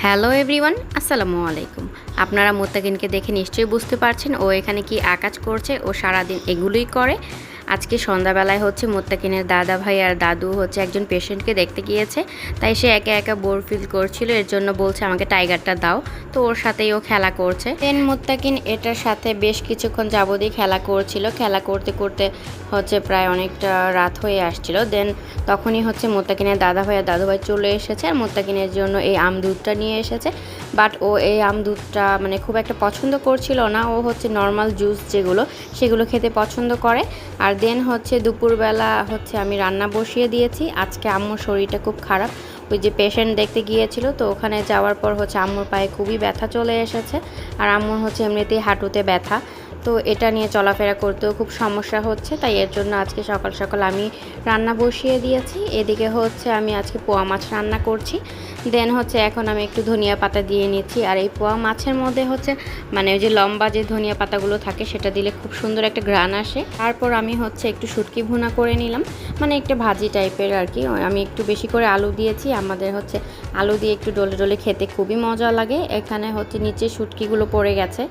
Hello everyone, আসসালামু আলাইকুম। আপনারা মোত্তাকিনকে দেখে নিশ্চয়ই বুঝতে পারছেন ও এখানে কি আকাজ করছে। ও সারাদিন এগুলোই করে। আজকে সন্ধ্যাবেলায় হচ্ছে মোত্তাকিনের দাদা ভাই আর দাদু হচ্ছে একজন পেশেন্টকে দেখতে গিয়েছে, তাই সে একা একা বোর ফিল করছিল। এর জন্য বলছে আমাকে টাইগারটা দাও, তো ওর সাথেই ও খেলা করছে। দেন মোত্তাকিন এটার সাথে বেশ কিছুক্ষণ যাবতই খেলা করছিল। খেলা করতে করতে হচ্ছে প্রায় অনেকটা রাত হয়ে আসছিল। দেন তখনই হচ্ছে মোত্তাকিনের দাদা ভাই আর দাদু ভাই চলে এসেছে আর মোত্তাকিনের জন্য এই আম দুধটা নিয়ে এসেছে। বাট ও এই আম দুধটা মানে খুব একটা পছন্দ করছিল না। ও হচ্ছে নর্মাল জুস যেগুলো সেগুলো খেতে পছন্দ করে। আর দেন হচ্ছে দুপুরবেলা হচ্ছে আমি রান্না বসিয়ে দিয়েছি। আজকে আম্মুর শরীরটা খুব খারাপ, ওই যে পেশেন্ট দেখতে গিয়েছিল, তো ওখানে যাওয়ার পর হচ্ছে আম্মুর পায়ে খুবই ব্যথা চলে এসেছে। আর আম্মুর হচ্ছে এমনিতেই হাঁটুতে ব্যথা, তো এটা নিয়ে চলাফেরা করতেও খুব সমস্যা হচ্ছে। তাই এর জন্য আজকে সকাল সকাল আমি রান্না বসিয়ে দিয়েছি। এদিকে হচ্ছে আমি আজকে পোয়া মাছ রান্না করছি। দেন হচ্ছে এখন আমি একটু ধনিয়া পাতা দিয়ে নিচ্ছি। আর এই পোয়া মাছের মধ্যে হচ্ছে মানে ওই যে লম্বা যে ধনিয়া পাতাগুলো থাকে সেটা দিলে খুব সুন্দর একটা ঘ্রাণ আসে। তারপর আমি হচ্ছে একটু শুটকি ভুনা করে নিলাম, মানে একটা ভাজি টাইপের আর কি। আমি একটু বেশি করে আলু দিয়েছি। আমাদের হচ্ছে আলু দিয়ে একটু ডলে ডলে খেতে খুবই মজা লাগে। এখানে হচ্ছে নিচে শুটকিগুলো পড়ে গেছে,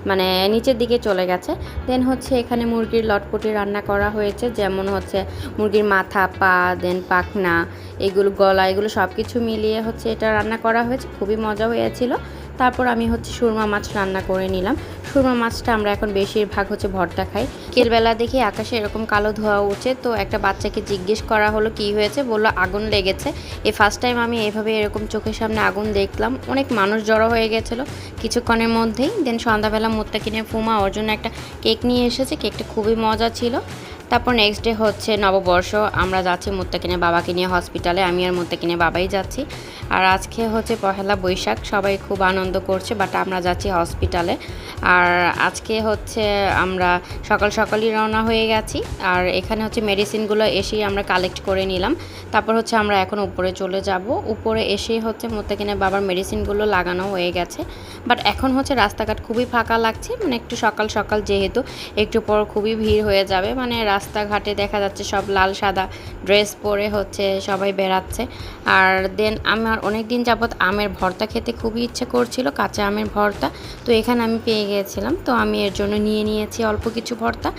মানে নিচের দিকে চলে গেছে। দেন হচ্ছে এখানে মুরগির লটপটি রান্না করা হয়েছে, যেমন হচ্ছে মুরগির মাথা, পা, দেন পাখনা, এগুলো গলা, এগুলো সব কিছু মিলিয়ে হচ্ছে এটা রান্না করা হয়েছে। খুবই মজা হয়েছিল। তারপর আমি হচ্ছে সুরমা মাছ রান্না করে নিলাম। সুরমা মাছটা আমরা এখন বেশিরভাগ হচ্ছে ভর্তা খাই। বিকেলবেলা দেখি আকাশে এরকম কালো ধোঁয়া উঠছে, তো একটা বাচ্চাকে জিজ্ঞেস করা হলো কি হয়েছে, বললো আগুন লেগেছে। এই ফার্স্ট টাইম আমি এভাবে এরকম চোখের সামনে আগুন দেখলাম। অনেক মানুষ জড়ো হয়ে গেছিলো কিছুক্ষণের মধ্যেই। দেন সন্ধ্যাবেলা মোত্তাকিনের ফুমা ওর জন্য একটা কেক নিয়ে এসেছে, কেকটা খুবই মজা ছিল। তারপর নেক্সট ডে হচ্ছে নববর্ষ, আমরা যাচ্ছি মোত্তাকিনের বাবাকে নিয়ে হসপিটালে। আমি আর মোত্তাকিনের বাবাই যাচ্ছি। আর আজকে হচ্ছে পহেলা বৈশাখ, সবাই খুব আনন্দ করছে, বাট আমরা যাচ্ছি হসপিটালে। আর আজকে হচ্ছে আমরা সকাল সকালই রওনা হয়ে গেছি। আর এখানে হচ্ছে মেডিসিনগুলো এসেই আমরা কালেক্ট করে নিলাম। তারপর হচ্ছে আমরা এখন উপরে চলে যাব। উপরে এসেই হচ্ছে মোত্তাকিনের বাবার মেডিসিনগুলো লাগানো হয়ে গেছে। বাট এখন হচ্ছে রাস্তাঘাট খুবই ফাঁকা লাগছে, মানে একটু সকাল সকাল যেহেতু, একটু পর খুবই ভিড় হয়ে যাবে। মানে রাস্তাঘাটে দেখা যাচ্ছে সব লাল সাদা ড্রেস পরে হচ্ছে সবাই বেড়াচ্ছে। আর দেন আমার অনেক দিন যাবৎ আমের ভর্তা খেতে খুবই ইচ্ছে করছিল, কাঁচা আমের ভর্তা। তো এখানে আমি পেয়ে গিয়েছিলাম, তো আমি এর জন্য নিয়ে নিয়েছি অল্প কিছু ভর্তা।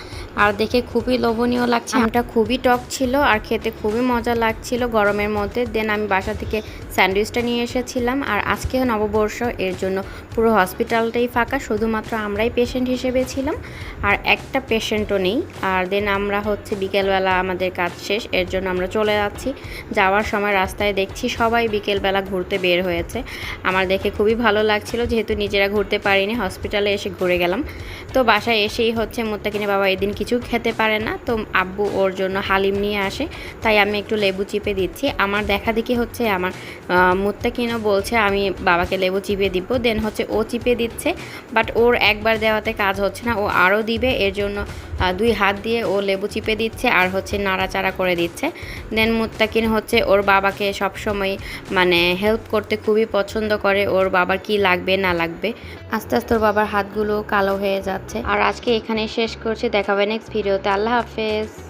আর দেখে খুবই লোভনীয় লাগছে, আমটা খুবই টক ছিল আর খেতে খুবই মজা লাগছিল গরমের মধ্যে। দেন আমি বাসা থেকে স্যান্ডউইচটা নিয়ে এসেছিলাম। আর আজকে নববর্ষ, এর জন্য পুরো হসপিটালটাই ফাঁকা, শুধুমাত্র আমরাই পেশেন্ট হিসেবে ছিলাম, আর একটা পেশেন্টও নেই। আর দেন আমরা হচ্ছে বিকেলবেলা আমাদের কাজ শেষ, এর জন্য আমরা চলে যাচ্ছি। যাওয়ার সময় রাস্তায় দেখছি সবাই বিকেলবেলা ঘুরতে বের হয়েছে। আমার দেখে খুবই ভালো লাগছিল, যেহেতু নিজেরা ঘুরতে পারিনি, হসপিটালে এসে ঘুরে গেলাম। তো বাসায় এসেই হচ্ছে মোত্তাকিনের বাবা এদিন কিছু খেতে পারে না, তো আব্বু ওর জন্য হালিম নিয়ে আসে, তাই আমি একটু লেবু চিপে দিচ্ছি। আমার দেখা দেখি হচ্ছে আমার মোত্তাকিনও বলছে আমি বাবাকে লেবু চিপে দিব। দেন হচ্ছে ও চিপে দিচ্ছে, বাট ওর একবার দেওয়াতে কাজ হচ্ছে না, ও আরও দিবে। এর জন্য দুই হাত দিয়ে ও লেবু চিপে দিচ্ছে আর হচ্ছে নাড়াচাড়া করে দিচ্ছে। দেন মোত্তাকিন হচ্ছে ওর বাবাকে সবসময় মানে হেল্প করতে খুবই পছন্দ করে, ওর বাবার কি লাগবে না লাগবে। আস্তে আস্তে ওর বাবার হাতগুলো কালো হয়ে যাচ্ছে। আর আজকে এখানে শেষ করছি, দেখা হবে নেক্সট ভিডিওতে। আল্লাহ হাফেজ।